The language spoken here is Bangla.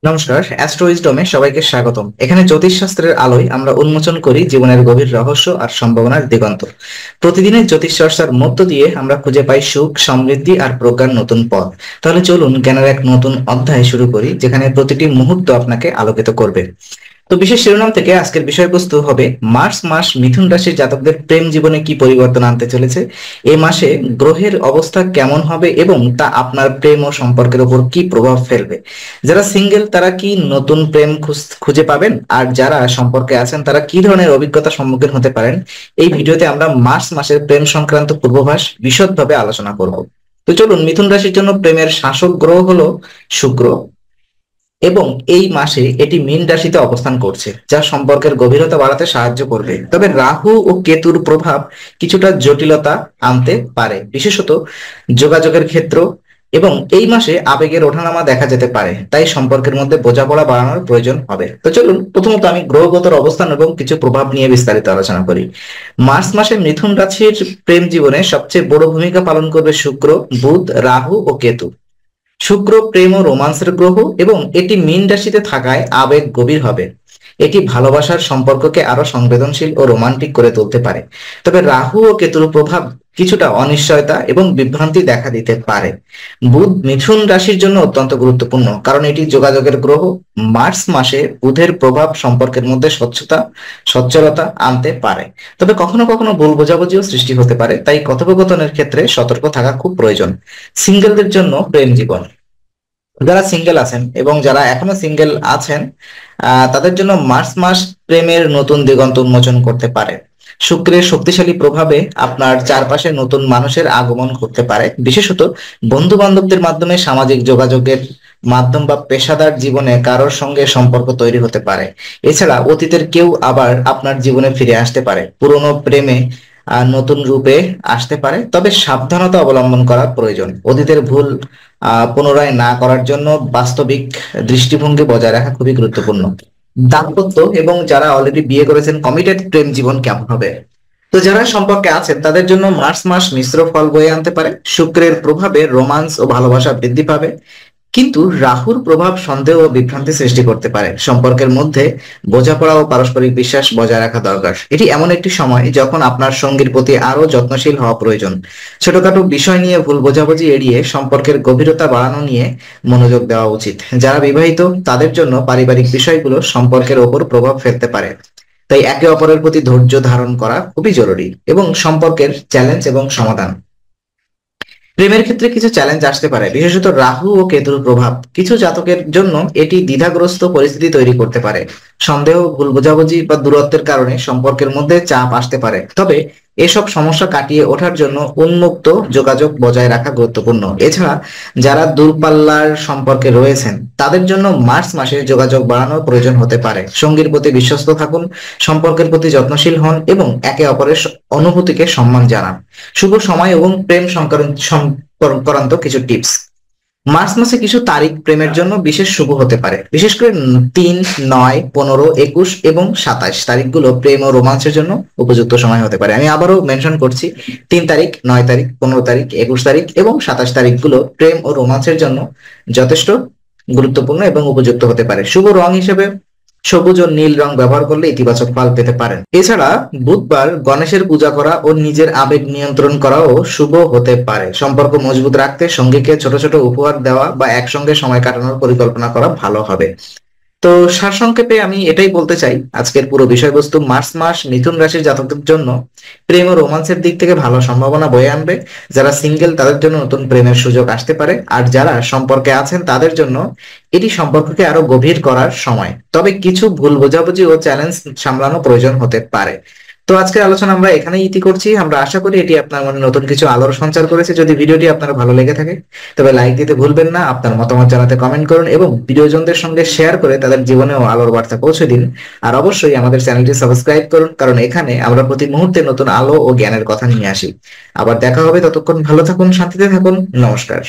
নমস্কার, অ্যাস্ট্রো উইজডমে সবাইকে স্বাগতম। এখানে জ্যোতিষশাস্ত্রের আলোয় আমরা উন্মোচন করি জীবনের গভীর রহস্য আর সম্ভাবনার দিগন্ত। প্রতিদিনের জ্যোতিষ চর্চার মধ্য দিয়ে আমরা খুঁজে পাই সুখ, সমৃদ্ধি আর প্রজ্ঞার নতুন পথ। তাহলে চলুন জ্ঞানের এক নতুন অধ্যায় শুরু করি, যেখানে প্রতিটি মুহূর্ত আপনাকে আলোকিত করবে। তো বিশেষ শিরোনাম থেকে আজকের বিষয়বস্তু হবে মার্চ মাস মিথুন রাশির জাতকদের প্রেম জীবনে কি পরিবর্তন আনতে চলেছে, এই মাসে গ্রহের অবস্থা কেমন হবে এবং তা আপনার প্রেম ও সম্পর্কের উপর কি প্রভাব ফেলবে। যারা সিঙ্গেল তারা কি নতুন প্রেম খুঁজে পাবেন, আর যারা সম্পর্কে আছেন তারা কি ধরনের অভিজ্ঞতার সম্মুখীন হতে পারেন। এই ভিডিওতে আমরা মার্চ মাসের প্রেম সংক্রান্ত পূর্বাভাস বিশদভাবে আলোচনা করব। তো চলুন, মিথুন রাশির জন্য প্রেমের শাসক গ্রহ হলো শুক্র, এবং এই মাসে এটি মীন রাশিতে অবস্থান করছে, যা সম্পর্কের গভীরতা বাড়াতে সাহায্য করবে। তবে রাহু ও কেতুর প্রভাব কিছুটা জটিলতা আনতে পারে, বিশেষত যোগাযোগের ক্ষেত্র, এবং এই মাসে আবেগের ওঠানামা দেখা যেতে পারে, তাই সম্পর্কের মধ্যে বোঝাপড়া বাড়ানোর প্রয়োজন হবে। তো চলুন, প্রথমত আমি গ্রহগত অবস্থান এবং কিছু প্রভাব নিয়ে বিস্তারিত আলোচনা করি। মার্চ মাসে মিথুন রাশির প্রেম জীবনে সবচেয়ে বড় ভূমিকা পালন করবে শুক্র, বুধ, রাহু ও কেতু। শুক্র প্রেম ও রোমান্সের গ্রহ, এবং এটি মীন রাশিতে থাকায় আবেগ গভীর হবে। এটি ভালোবাসার সম্পর্ককে আরো সংবেদনশীল ও রোমান্টিক করে তুলতে পারে। তবে রাহু ও কেতুর প্রভাব কিছুটা অনিশ্চয়তা এবং বিভ্রান্তি দেখা দিতে পারে। বুধ মিথুন রাশির জন্য অত্যন্ত গুরুত্বপূর্ণ, কারণ এটি যোগাযোগের গ্রহ। মার্চ মাসে বুধের প্রভাব সম্পর্কের মধ্যে সচ্ছলতা আনতে পারে। তবে কখনো কখনো ভুল বোঝাবুঝিও সৃষ্টি হতে পারে, তাই কথোপকথনের ক্ষেত্রে সতর্ক থাকা খুব প্রয়োজন। সিঙ্গেলদের জন্য প্রেম জীবন, যারা সিঙ্গেল আছেন এবং যারা এখনো সিঙ্গেল আছেন, তাদের জন্য মার্চ মাস প্রেমের নতুন দিগন্ত উন্মোচন করতে পারে। শুক্রের শক্তিশালী প্রভাবে আপনার চারপাশে নতুন মানুষের আগমন করতে পারে, বিশেষত বন্ধু বান্ধবদের মাধ্যমে, সামাজিক যোগাযোগের মাধ্যম বা পেশাদার জীবনে কারোর সঙ্গে সম্পর্ক তৈরি হতে পারে। এছাড়া অতীতের কেউ আবার আপনার জীবনে ফিরে আসতে পারে, পুরনো প্রেমে নতুন রূপে আসতে পারে। তবে সাবধানতা অবলম্বন করা প্রয়োজন। অতীতের ভুল পুনরায় না করার জন্য বাস্তবিক দৃষ্টিভঙ্গি বজায় রাখা খুবই গুরুত্বপূর্ণ। দাম্পত্য এবং যারা অলরেডি বিয়ে করেছেন, কমিটেড প্রেম জীবন কেমন হবে? তো যারা সম্পর্কে আছেন তাদের জন্য মার্চ মাস মিশ্র ফল বয়ে আনতে পারে। শুক্রের প্রভাবে রোমান্স ও ভালোবাসা বৃদ্ধি পাবে, কিন্তু রাহুর প্রভাব সন্দেহ ও বিভ্রান্তি সৃষ্টি করতে পারে। সম্পর্কের মধ্যে বোঝাপড়া ও পারস্পরিক বিশ্বাস বজায় রাখা দরকার। এটি এমন একটি সময় যখন আপনার সঙ্গীর প্রতি আরো যত্নশীল হওয়া প্রয়োজন। ছোটখাটো বিষয় নিয়ে ভুল বোঝাবুঝি এড়িয়ে সম্পর্কের গভীরতা বাড়ানো নিয়ে মনোযোগ দেওয়া উচিত। যারা বিবাহিত তাদের জন্য পারিবারিক বিষয়গুলো সম্পর্কের ওপর প্রভাব ফেলতে পারে, তাই একে অপরের প্রতি ধৈর্য ধারণ করা খুবই জরুরি। এবং সম্পর্কের চ্যালেঞ্জ এবং সমাধান, প্রেমের ক্ষেত্রে কিছু চ্যালেঞ্জ আসতে পারে, বিশেষত রাহু ও কেতুর প্রভাব কিছু জাতকের জন্য এটি দ্বিধাগ্রস্ত পরিস্থিতি তৈরি করতে পারে। সন্দেহ, ভুল বোঝাবুঝি বা দূরত্বের কারণে সম্পর্কের মধ্যে চাপ আসতে পারে। তবে এসব সমস্যা কাটিয়ে ওঠার জন্য উন্মুক্ত যোগাযোগ বজায় রাখা গুরুত্বপূর্ণ। এছাড়া যারা দূরপাল্লার সম্পর্কে রয়েছেন তাদের জন্য মার্চ মাসে যোগাযোগ বাড়ানোর প্রয়োজন হতে পারে। সঙ্গীর প্রতি বিশ্বস্ত থাকুন, সম্পর্কের প্রতি যত্নশীল হন এবং একে অপরের অনুভূতিকে সম্মান জানান। শুভ সময় এবং প্রেম সংক্রান্ত কিছু টিপস। মার্চ মাসে কিছু তারিখ প্রেমের জন্য বিশেষ শুভ হতে পারে, বিশেষ করে 3, 9, 15, 21 এবং 27 তারিখগুলো প্রেম ও রোমান্সের জন্য উপযুক্ত সময় হতে পারে। আমি আবারও মেনশন করছি, 3 তারিখ, 9 তারিখ, 15 তারিখ, 21 তারিখ এবং 27 তারিখগুলো প্রেম ও রোমান্সের জন্য যথেষ্ট গুরুত্বপূর্ণ এবং উপযুক্ত হতে পারে। শুভ রং হিসেবে সবুজ ও নীল রং ব্যবহার করলে ইতিবাচক ফল পেতে পারেন। এছাড়া বুধবার গণেশের পূজা করা ও নিজের আবেগ নিয়ন্ত্রণ করাও শুভ হতে পারে। সম্পর্ক মজবুত রাখতে সঙ্গীকে ছোট ছোট উপহার দেওয়া বা একসঙ্গে সময় কাটানোর পরিকল্পনা করা ভালো হবে। তো সারসংক্ষেপে আমি এটাই বলতে চাই, আজকের পুরো বিষয়বস্তু মার্চ মাস মিথুন রাশির জাতকদের জন্য প্রেম ও রোমান্সের দিক থেকে ভালো সম্ভাবনা বয়ে আনবে। যারা সিঙ্গেল তাদের জন্য নতুন প্রেমের সুযোগ আসতে পারে, আর যারা সম্পর্কে আছেন তাদের জন্য এটি সম্পর্ককে আরো গভীর করার সময়। তবে কিছু ভুল বোঝাবুঝি ও চ্যালেঞ্জ সামলানো প্রয়োজন হতে পারে। তো আজকের আলোচনা আমরা এখানেই ইতি করছি। আমরা আশা করি এটি আপনার মনে নতুন কিছু আলোর সঞ্চার করেছে। যদি ভিডিওটি আপনার ভালো লেগে থাকে তবে লাইক দিতে ভুলবেন না, আপনার মতামত জানাতে কমেন্ট করুন এবং প্রিয়জনদের সঙ্গে শেয়ার করে তাদের জীবনেও আলোর বার্তা পৌঁছে দিন। আর অবশ্যই আমাদের চ্যানেলটি সাবস্ক্রাইব করুন, কারণ এখানে আমরা প্রতি মুহূর্তে নতুন আলো ও জ্ঞানের কথা নিয়ে আসি। আবার দেখা হবে, ততক্ষণ ভালো থাকুন, শান্তিতে থাকুন। নমস্কার।